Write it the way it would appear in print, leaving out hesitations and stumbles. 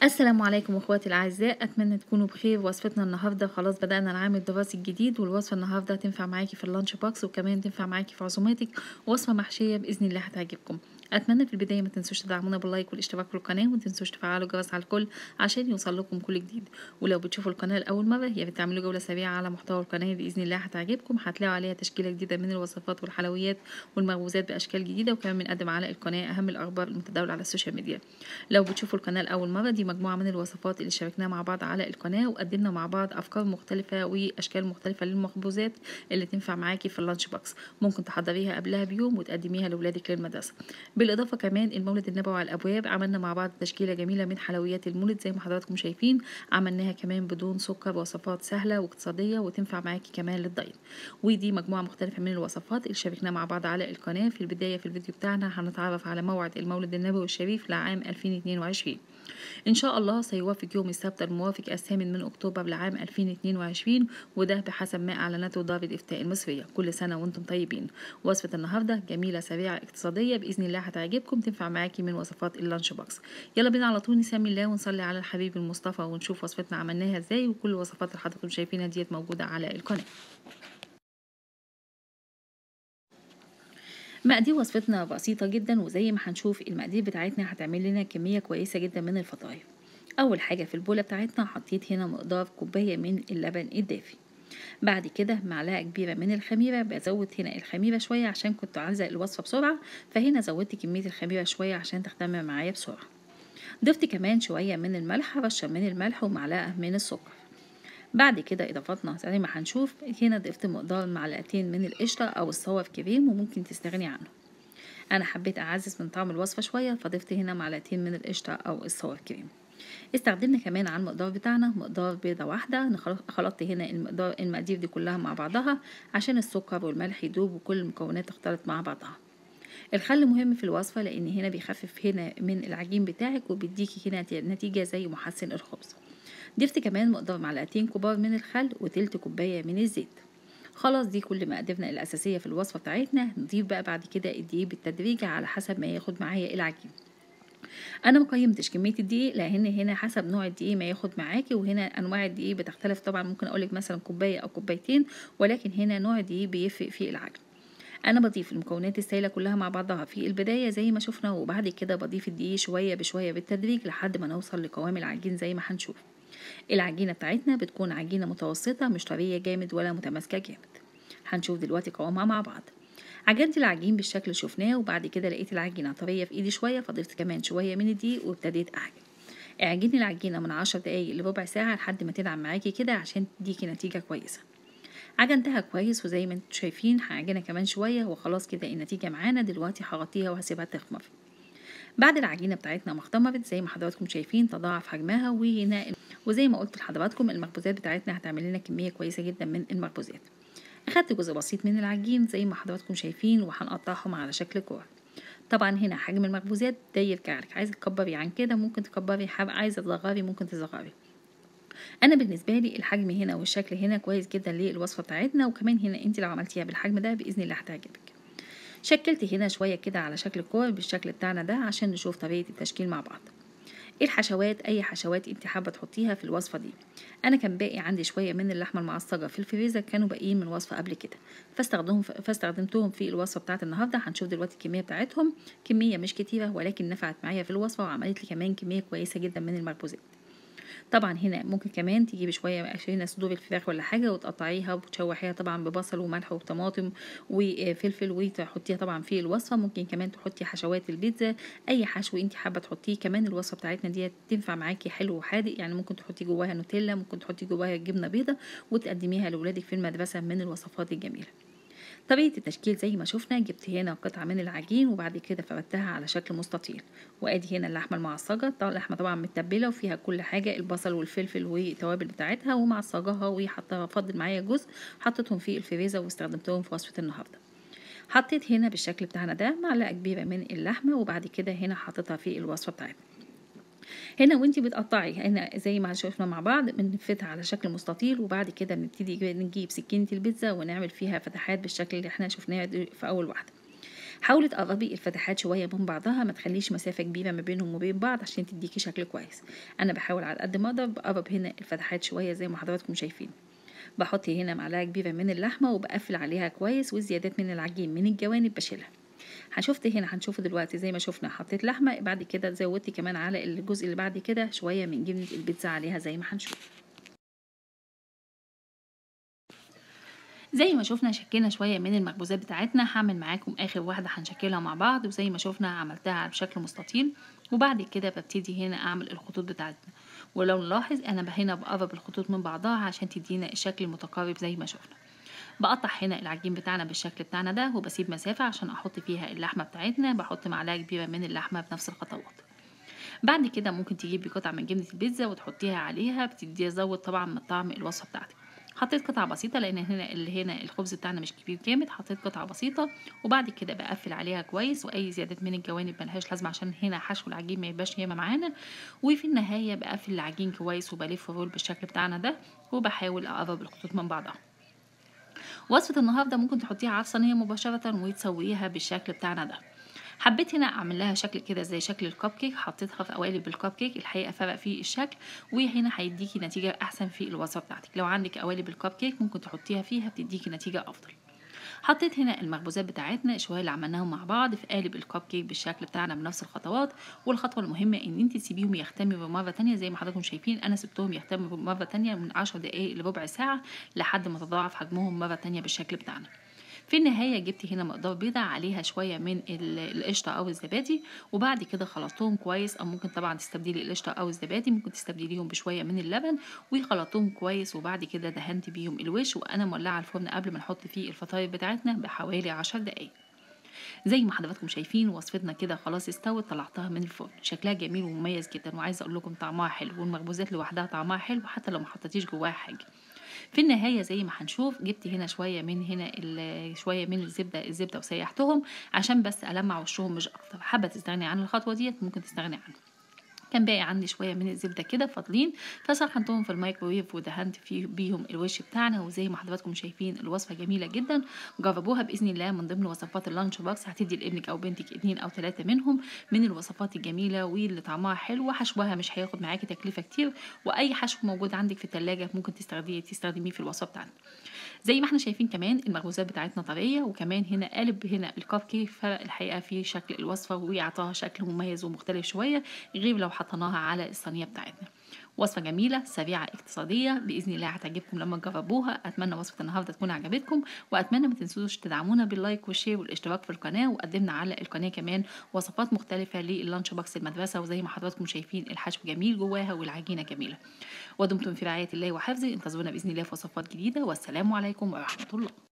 السلام عليكم اخواتي الاعزاء، اتمنى تكونوا بخير. وصفتنا النهارده خلاص بدانا العام الدراسي الجديد، والوصفه النهارده تنفع معاكي في اللانش بوكس وكمان تنفع معاكي في عزوماتك. وصفه محشيه باذن الله هتعجبكم. اتمنى في البدايه ما تنسوش تدعمونا باللايك والاشتراك في القناه، وما تنسوش تفعلوا الجرس على الكل عشان يوصل لكم كل جديد. ولو بتشوفوا القناه لاول مره يا ريت تعملوا جوله سريعه على محتوى القناه، باذن الله هتعجبكم. هتلاقوا عليها تشكيله جديده من الوصفات والحلويات والمخبوزات باشكال جديده، وكمان بنقدم على القناه اهم الاخبار المتداوله على السوشيال ميديا. لو بتشوفوا القناه لاول مره، دي مجموعه من الوصفات اللي شاركناها مع بعض على القناه، وقدمنا مع بعض افكار مختلفه واشكال مختلفه للمخبوزات اللي تنفع معاكي في اللانش بوكس. ممكن تحضريها قبلها بيوم وتقدميها لاولادك للمدرسه. بالاضافه كمان المولد النبوي على الابواب، عملنا مع بعض تشكيله جميله من حلويات المولد زي ما حضراتكم شايفين. عملناها كمان بدون سكر، وصفات سهله واقتصاديه وتنفع معاكي كمان للدايت. ودي مجموعه مختلفه من الوصفات اللي شاركناها مع بعض على القناه. في البدايه في الفيديو بتاعنا هنتعرف على موعد المولد النبوي الشريف لعام 2022. إن شاء الله سيوافق يوم السبت الموافق 8 من أكتوبر لعام 2022، وده بحسب ما أعلنته دار الإفتاء المصرية. كل سنة وأنتم طيبين. وصفة النهاردة جميلة سريعة اقتصادية بإذن الله هتعجبكم، تنفع معاكي من وصفات اللانش بوكس. يلا بينا على طول نسمي الله ونصلي على الحبيب المصطفى ونشوف وصفتنا عملناها ازاي. وكل الوصفات اللي حضراتكم شايفينها ديت موجودة على القناة. مقادير وصفتنا بسيطة جدا، وزي ما هنشوف المقادير بتاعتنا هتعمل لنا كمية كويسة جدا من الفطاير. أول حاجة في البولة بتاعتنا حطيت هنا مقدار كوباية من اللبن الدافي. بعد كده معلقة كبيرة من الخميرة. بزود هنا الخميرة شوية عشان كنت عايزة الوصفة بسرعة، فهنا زودت كمية الخميرة شوية عشان تختمر معايا بسرعة. ضفت كمان شوية من الملح، رشة من الملح ومعلقة من السكر. بعد كده اضافاتنا زي ما هنشوف هنا ضفت مقدار معلقتين من القشطة او الصور كريم، وممكن تستغني عنه. انا حبيت اعزز من طعم الوصفة شوية، فضفت هنا معلقتين من القشطة او الصور كريم. استخدمنا كمان على المقدار بتاعنا مقدار بيضة واحدة. أنا خلطت هنا المقادير دي كلها مع بعضها عشان السكر والملح يدوب وكل المكونات تختلط مع بعضها. الخل مهم في الوصفة لأن هنا بيخفف هنا من العجين بتاعك وبيديكي هنا نتيجة زي محسن الخبز. ضفت كمان مقدار معلقتين كبار من الخل وتلت كوباية من الزيت. خلاص دي كل مقاديرنا الأساسية في الوصفة بتاعتنا. نضيف بقى بعد كده الدقيق بالتدريج على حسب ما ياخد معايا العجين. انا ما قيمتش كميه الدقيق لان هنا حسب نوع الدقيق ما ياخد معاكي، وهنا انواع الدقيق بتختلف طبعا. ممكن اقولك مثلا كوبايه او كوبايتين، ولكن هنا نوع الدقيق بيفرق في العجن. انا بضيف المكونات السائله كلها مع بعضها في البدايه زي ما شفنا، وبعد كده بضيف الدقيق شويه بشويه بالتدريج لحد ما نوصل لقوام العجين زي ما هنشوف. العجينه بتاعتنا بتكون عجينه متوسطه، مش طريه جامد ولا متماسكه جامد. هنشوف دلوقتي قوامها مع بعض. عجنت العجين بالشكل اللي شفناه، وبعد كده لقيت العجينه طريه في ايدي شويه، فضفت كمان شويه من الدقيق وابتديت اعجن. اعجني العجينه من 10 دقايق لربع ساعه لحد ما تدعم معاكي كده عشان تديكي نتيجه كويسه. عجنتها كويس، وزي ما انتم شايفين هعجنها كمان شويه وخلاص كده النتيجه معانا. دلوقتي هغطيها وهسيبها تخمر. بعد العجينه بتاعتنا ما اختمرت زي ما حضراتكم شايفين تضاعف حجمها، وهنا وزي ما قلت لحضراتكم المخبوزات بتاعتنا هتعمل لنا كميه كويسه جدا من المخبوزات. اخدت جزء بسيط من العجين زي ما حضراتكم شايفين وهنقطعهم على شكل كور. طبعا هنا حجم المخبوزات ده يرجعلك، عايزه تكبري عن كده ممكن تكبري، عايزه تصغري ممكن تصغري. انا بالنسبه لي الحجم هنا والشكل هنا كويس جدا للوصفه بتاعتنا، وكمان هنا انت لو عملتيها بالحجم ده باذن الله هتعجبك. شكلت هنا شويه كده على شكل كور بالشكل بتاعنا ده عشان نشوف طريقه التشكيل مع بعض. الحشوات اي حشوات انت حابه تحطيها في الوصفه دي. انا كان باقي عندي شويه من اللحمه المعصجه في الفريزر، كانوا باقيين من الوصفه قبل كده، فاستخدمتهم في الوصفه بتاعت النهارده. هنشوف دلوقتي الكميه بتاعتهم. كميه مش كتيره ولكن نفعت معايا في الوصفه وعملت لي كمان كميه كويسه جدا من المخبوزات. طبعا هنا ممكن كمان تجيبي شويه هنا صدور الفراخ ولا حاجه وتقطعيها وتشوحيها طبعا ببصل وملح وطماطم وفلفل وتحطيها طبعا في الوصفه. ممكن كمان تحطي حشوات البيتزا، اي حشو انت حابه تحطيه. كمان الوصفه بتاعتنا دي تنفع معاكي حلو وحادق، يعني ممكن تحطي جواها نوتيلا، ممكن تحطي جواها جبنه بيضه وتقدميها لاولادك في المدرسه من الوصفات الجميله. طريقة التشكيل زي ما شفنا، جبت هنا قطعة من العجين وبعد كده فردتها على شكل مستطيل. وادي هنا اللحمة المعصجة، اللحمة طبعا متبلة وفيها كل حاجة، البصل والفلفل والتوابل بتاعتها، ومعصجها وحطها فضل معايا جزء حطيتهم في الفريزر واستخدمتهم في وصفة النهاردة. حطيت هنا بالشكل بتاعنا ده معلقة كبيرة من اللحمة، وبعد كده هنا حطيتها في الوصفة بتاعتنا. هنا وانتي بتقطعي هنا زي ما شفنا مع بعض بنفتها على شكل مستطيل، وبعد كده بنبتدي نجيب سكينة البيتزا ونعمل فيها فتحات بالشكل اللي احنا شفناه في اول واحدة. حاولي تقربي الفتحات شويه من بعضها، ما تخليش مسافه كبيره ما بينهم وبين بعض عشان تديكي شكل كويس. انا بحاول على قد ما اقدر بقرب هنا الفتحات شويه زي ما حضراتكم شايفين. بحط هنا معلقه كبيره من اللحمه وبقفل عليها كويس، والزيادات من العجين من الجوانب بشيلها. هنشوف دلوقتي زي ما شفنا حطيت لحمه، بعد كده زودت كمان على الجزء اللي بعد كده شويه من جبنه البيتزا عليها زي ما هنشوف. زي ما شفنا شكلنا شويه من المخبوزات بتاعتنا. هعمل معاكم اخر واحده هنشكلها مع بعض، وزي ما شفنا عملتها بشكل مستطيل، وبعد كده ببتدي هنا اعمل الخطوط بتاعتنا. ولو نلاحظ انا هنا بقرب الخطوط من بعضها عشان تدينا الشكل المتقارب زي ما شفنا. بقطع هنا العجين بتاعنا بالشكل بتاعنا ده، وبسيب مسافه عشان احط فيها اللحمه بتاعتنا. بحط معلقه كبيره من اللحمه بنفس الخطوات. بعد كده ممكن تجيبي قطعة من جبنة البيتزا وتحطيها عليها، بتدي تزود طبعا من طعم الوصفة بتاعتك. حطيت قطعة بسيطة لأن هنا الخبز بتاعنا مش كبير جامد، حطيت قطعة بسيطة. وبعد كده بقفل عليها كويس، وأي زيادات من الجوانب ملهاش لازمة عشان هنا حشو العجين ما يبقاش ياما معانا. وفي النهاية بقفل العجين كويس وبلف الرول بالشكل بتاعنا ده، وبحاول أقرب الخطوط من بعضها. وصفة النهاردة ممكن تحطيها على الصينية مباشرة وتسويها بالشكل بتاعنا ده. حبيت هنا اعمل لها شكل كده زي شكل الكب كيك، حطيتها في قوالب الكب كيك، الحقيقه فرق في الشكل، وهنا هيديكي نتيجه احسن في الوصفه بتاعتك. لو عندك قوالب الكب كيك ممكن تحطيها فيها، بتديكي نتيجه افضل. حطيت هنا المخبوزات بتاعتنا شويه اللي عملناهم مع بعض في قالب الكب كيك بالشكل بتاعنا بنفس الخطوات. والخطوه المهمه ان انت تسيبيهم يختمروا مره تانية زي ما حضراتكم شايفين. انا سبتهم يختمروا مره تانية من 10 دقائق لربع ساعه لحد ما تضاعف حجمهم مره تانية بالشكل بتاعنا. في النهاية جبت هنا مقدار بيضة عليها شوية من القشطة أو الزبادي، وبعد كده خلطتهم كويس. أو ممكن طبعا تستبدلي القشطة أو الزبادي، ممكن تستبدليهم بشوية من اللبن، وخلطتهم كويس. وبعد كده دهنت بيهم الوش، وأنا مولعة الفرن قبل ما نحط فيه الفطاير بتاعتنا بحوالي 10 دقايق. زي ما حضراتكم شايفين وصفتنا كده خلاص استوت، طلعتها من الفرن. شكلها جميل ومميز جدا، وعايزه اقول لكم طعمها حلو، والمخبوزات لوحدها طعمها حلو حتى لو ما حطيتيش جواها حاجه. في النهاية زي ما هنشوف جبت هنا شوية من الزبدة وسيحتهم عشان بس ألمع وشهم مش أكتر. حابة تستغني عن الخطوة ديت ممكن تستغني عنها. كان باقي عندي شويه من الزبده كده فاضلين، فسخنتهم في الميكروويف ودهنت بيهم الوش بتاعنا. وزي ما حضراتكم شايفين الوصفه جميله جدا، جربوها باذن الله من ضمن وصفات اللانش بوكس. هتدي لابنك او بنتك 2 أو 3 منهم، من الوصفات الجميله واللي طعمها حلو، وحشوها مش هياخد معاكي تكلفه كتير. واي حشو موجود عندك في الثلاجه ممكن تستخدميه في الوصفه بتاعتنا. زي ما احنا شايفين كمان المخبوزات بتاعتنا طريه، وكمان هنا قالب هنا الكب كيك فرق الحقيقه في شكل الوصفه ويعطاها شكل مميز ومختلف شويه غير لو حطيناها على الصينيه بتاعتنا. وصفه جميله سريعه اقتصاديه باذن الله هتعجبكم لما تجربوها. اتمنى وصفه النهارده تكون عجبتكم، واتمنى ما تنسوش تدعمونا باللايك والشير والاشتراك في القناه. وقدمنا على القناه كمان وصفات مختلفه لللانش بوكس المدرسه، وزي ما حضراتكم شايفين الحشو جميل جواها والعجينه جميله. ودمتم في رعايه الله وحفظه. انتظرونا باذن الله في وصفات جديده، والسلام عليكم ورحمه الله.